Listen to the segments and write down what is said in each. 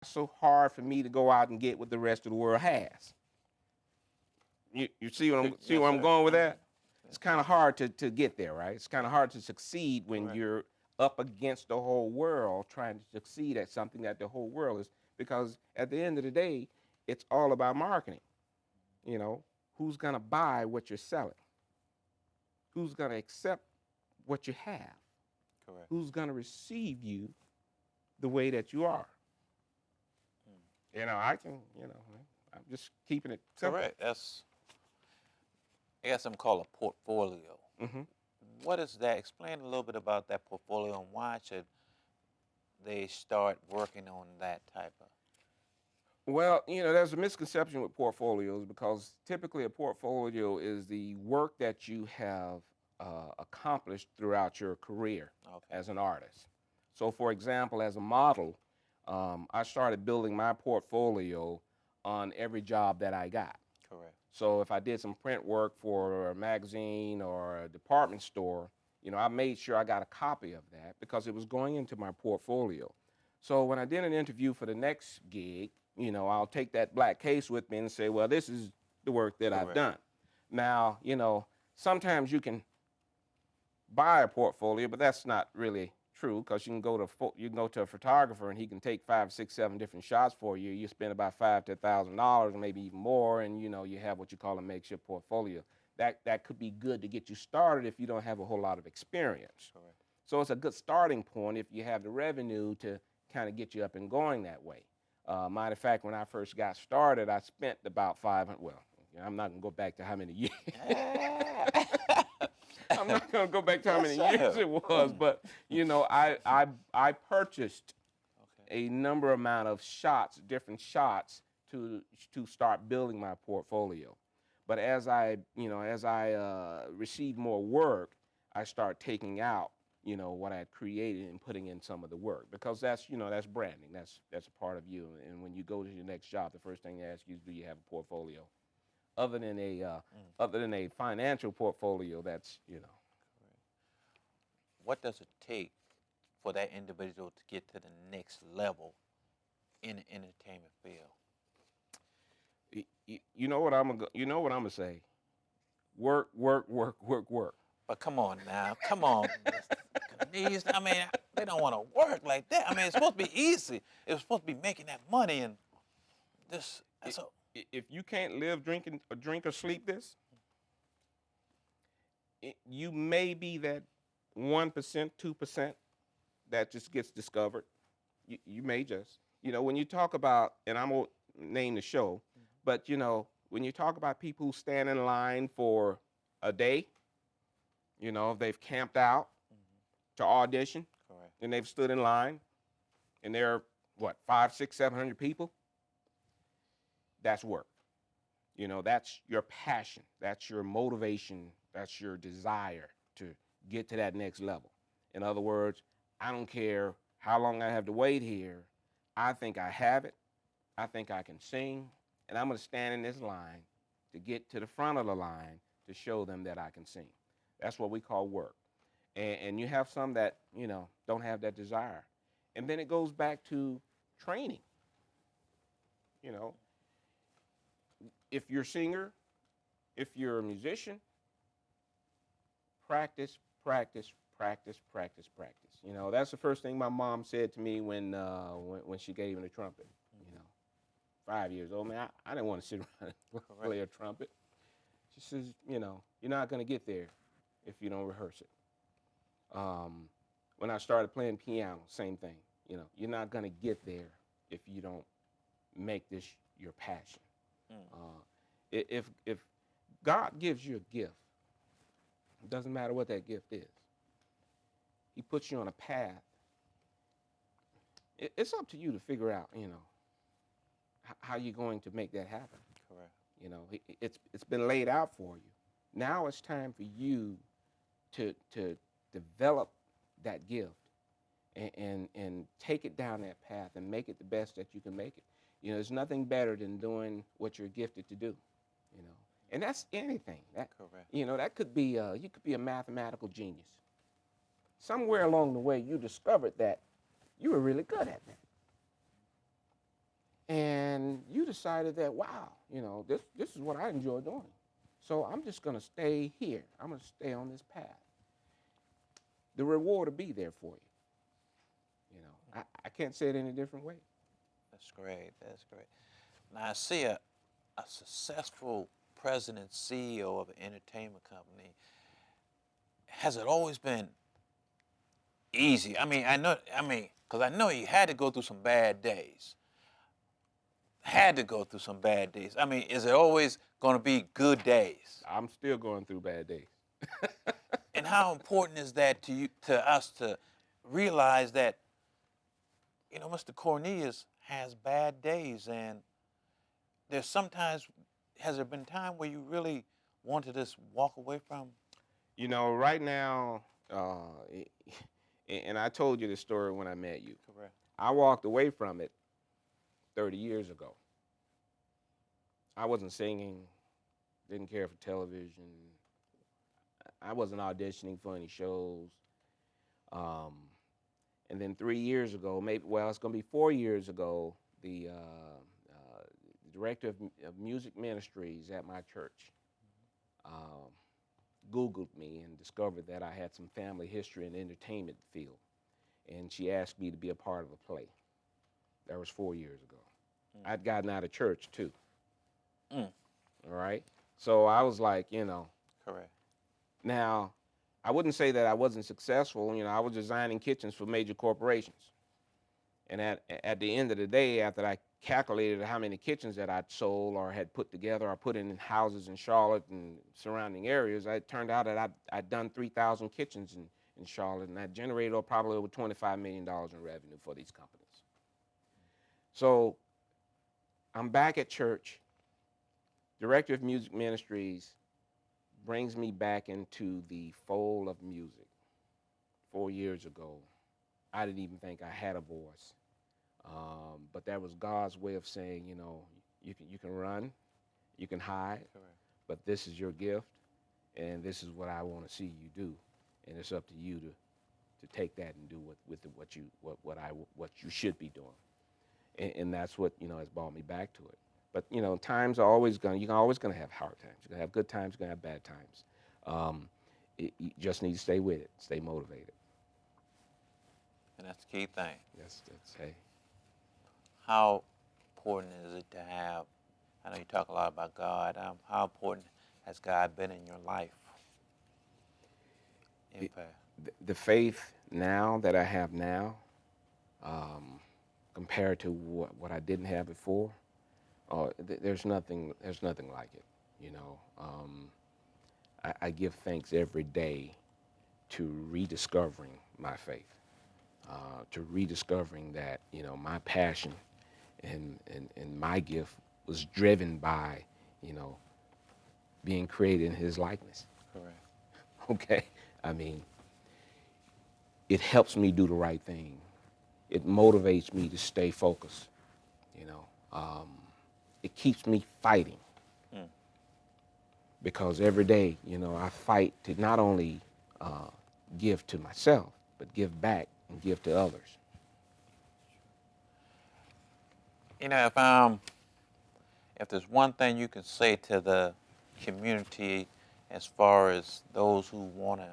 so hard for me to go out and get what the rest of the world has. You see Yes, where I'm sir. going with Mm-hmm. that? It's kind of hard to get there, right? It's kind of hard to succeed when Correct. you're up against the whole world trying to succeed at something that the whole world is, because at the end of the day, it's all about marketing. You know, who's gonna buy what you're selling? Who's gonna accept what you have? Correct. Who's gonna receive you the way that you are? Mm. I can, I'm just keeping it simple. Correct. That's I guess I'm called a portfolio. Hmm. What is that? Explain a little bit about that portfolio and why should they start working on that type of. Well, there's a misconception with portfolios because typically a portfolio is the work that you have accomplished throughout your career Okay. as an artist. So, for example, as a model, I started building my portfolio on every job that I got. Correct. So, if I did some print work for a magazine or a department store, I made sure I got a copy of that because it was going into my portfolio. So, when I did an interview for the next gig, I'll take that black case with me and say, well, this is the work that I've Correct. done. Now, sometimes you can buy a portfolio, but that's not really true because you can go to a photographer and he can take 5, 6, 7 different shots for you. You spend about $5,000 to $1,000, maybe even more, and you have what you call a makeshift portfolio. That could be good to get you started if you don't have a whole lot of experience. Correct. So it's a good starting point if you have the revenue to kind of get you up and going that way. Matter of fact, when I first got started, I spent about 500. Well, I'm not gonna go back to how many years. I'm not gonna go back to how Yes, many years sir. it was, Mm. but I purchased Okay. a number amount of shots, different shots to start building my portfolio. But as I received more work, I start taking out what I had created and putting in some of the work because that's branding. That's a part of you. And when you go to your next job, the first thing they ask you is, do you have a portfolio? Other than a uh, Mm. other than a financial portfolio, that's Correct. What does it take for that individual to get to the next level in the entertainment field? you know what I'm gonna say. Work, work, work, work, work. But come on now, come on, Mr. Cornelius. I mean, they don't want to work like that. I mean, it's supposed to be easy. It's supposed to be making that money and this. I- So if you can't live, drink or sleep this, you may be that 1%, 2% that just gets discovered. You may just, when you talk about, and I'm gonna name the show, but when you talk about people who stand in line for a day, they've camped out mhm, to audition correct. and they've stood in line and they're what, 5, 6, 700 people. That's work. That's your passion. That's your motivation. That's your desire to get to that next level. In other words, I don't care how long I have to wait here. I think I have it. I think I can sing. And I'm going to stand in this line to get to the front of the line to show them that I can sing. That's what we call work. And you have some that, don't have that desire. And then it goes back to training. You know, if you're a singer, if you're a musician, practice, practice, practice, practice, practice. That's the first thing my mom said to me when she gave me the trumpet. You Mhm, know, 5 years old, man, I didn't want to sit around and correct. play a trumpet. She says, you're not going to get there if you don't rehearse it. When I started playing piano, same thing. You're not going to get there if you don't make this your passion. Mm, If God gives you a gift, it doesn't matter what that gift is. He puts you on a path. It's up to you to figure out, how you're going to make that happen. correct. It's been laid out for you. Now it's time for you to develop that gift and take it down that path and make it the best that you can make it. There's nothing better than doing what you're gifted to do. You know, and that's anything. Correct. That could be you could be a mathematical genius. Somewhere along the way, you discovered that you were really good at that. decided that, wow, this is what I enjoy doing. So I'm just going to stay here. I'm going to stay on this path. The reward will be there for you. I can't say it any different way. That's great. That's great. Now I see a successful president, CEO of an entertainment company. Has it always been easy? I mean, because I know you had to go through some bad days. Had to go through some bad days. I mean, is it always going to be good days? I'm still going through bad days. And how important is that to us to realize that, Mr. Cornelius has bad days, and there's sometimes, has there been time where you really want to just walk away from? Right now, and I told you this story when I met you. Correct. I walked away from it 30 years ago. I wasn't singing, didn't care for television. I wasn't auditioning for any shows. And then 3 years ago, it's going to be 4 years ago, the director of music ministries at my church Googled me and discovered that I had some family history in the entertainment field. And she asked me to be a part of a play. That was 4 years ago. I'd gotten out of church, too. All right? So I was like, Correct. Now, I wouldn't say that I wasn't successful. I was designing kitchens for major corporations. And at the end of the day, after I calculated how many kitchens that I'd sold or had put together or put in houses in Charlotte and surrounding areas, it turned out that I'd done 3,000 kitchens in Charlotte, and I generated probably over $25 million in revenue for these companies. So I'm back at church. Director of Music Ministries brings me back into the fold of music. 4 years ago, I didn't even think I had a voice. But that was God's way of saying, you can run, you can hide, Correct. but this is your gift, and this is what I want to see you do, and it's up to you to take that and do what you should be doing, and that's what has brought me back to it. But times are always you're always gonna have hard times. You're gonna have good times. You're gonna have bad times. You just need to stay with it, stay motivated. And that's the key thing. That's hey. How important is it to have, I know you talk a lot about God, how important has God been in your life? Impact. The faith now that I have now, compared to what I didn't have before, there's nothing like it. I give thanks every day to rediscovering my faith, to rediscovering that my passion and my gift was driven by being created in His likeness. Correct. Okay, I mean, it helps me do the right thing. It motivates me to stay focused. It keeps me fighting. Because every day, I fight to not only give to myself, but give back and give to others. If there's one thing you can say to the community as far as those who want to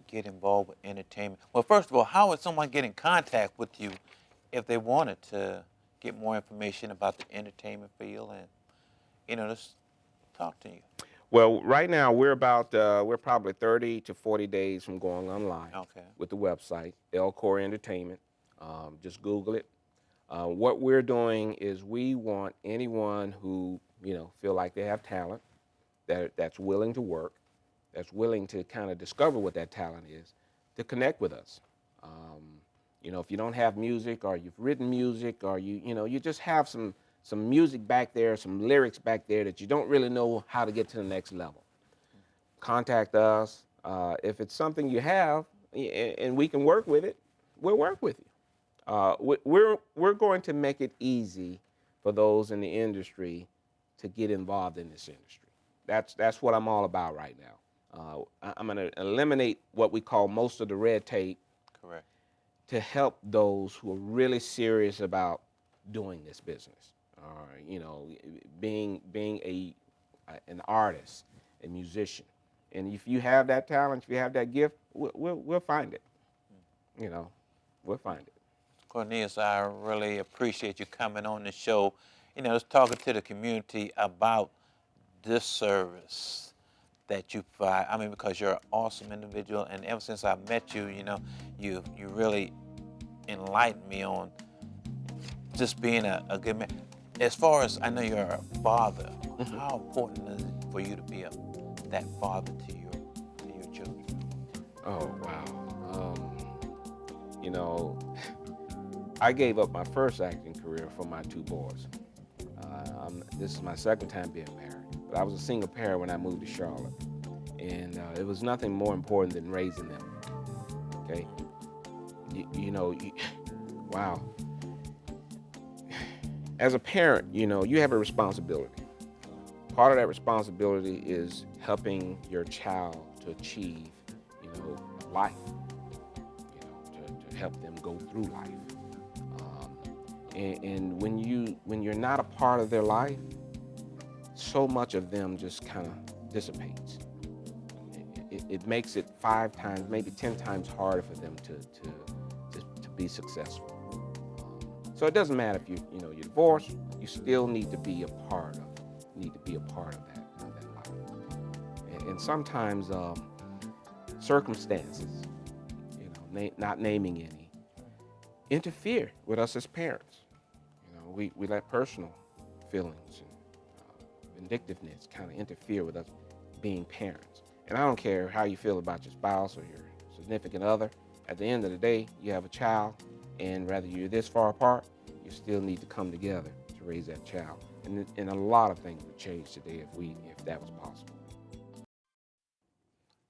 get involved with entertainment, well, first of all, how would someone get in contact with you if they wanted to get more information about the entertainment field and, just talk to you? Well, right now we're probably 30 to 40 days from going online. Okay. With the website, Elcor Entertainment. Just Google it. What we're doing is we want anyone who feel like they have talent, that's willing to work, that's willing to kind of discover what that talent is, to connect with us. If you don't have music, or you've written music, or you just have some music back there, some lyrics back there that you don't really know how to get to the next level, contact us. If it's something you have and we can work with it, we'll work with you. We're going to make it easy for those in the industry to get involved in this industry. That's what I'm all about right now. I'm going to eliminate what we call most of the red tape. Correct. To help those who are really serious about doing this business. or being an artist, a musician. And if you have that talent, if you have that gift, we'll find it. You know, we'll find it. Cornelius, I really appreciate you coming on the show. Just talking to the community about this service that you provide. I mean, because you're an awesome individual, and ever since I met you, you really enlightened me on just being a good man. As far as I know, you're a father. How important is it for you to be that father to your children? Oh wow. You know, I gave up my first acting career for my two boys. This is my second time being married, but I was a single parent when I moved to Charlotte, and it was nothing more important than raising them. Okay, wow. As a parent, you have a responsibility. Part of that responsibility is helping your child to achieve, life. To help them go through life. And when you're not a part of their life, so much of them just kind of dissipates. It makes it 5 times, maybe 10 times harder for them to be successful. So it doesn't matter if you're divorced, you still need to be a part of that life. And sometimes circumstances, not naming any, interfere with us as parents. We let personal feelings and vindictiveness kind of interfere with us being parents. And I don't care how you feel about your spouse or your significant other. At the end of the day, you have a child, and whether you're this far apart, you still need to come together to raise that child. And a lot of things would change today if that was possible.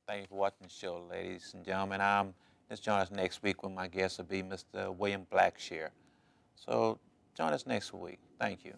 Thank you for watching the show, ladies and gentlemen. Let's join us next week when my guest will be Mr. William Blackshear. So join us next week. Thank you.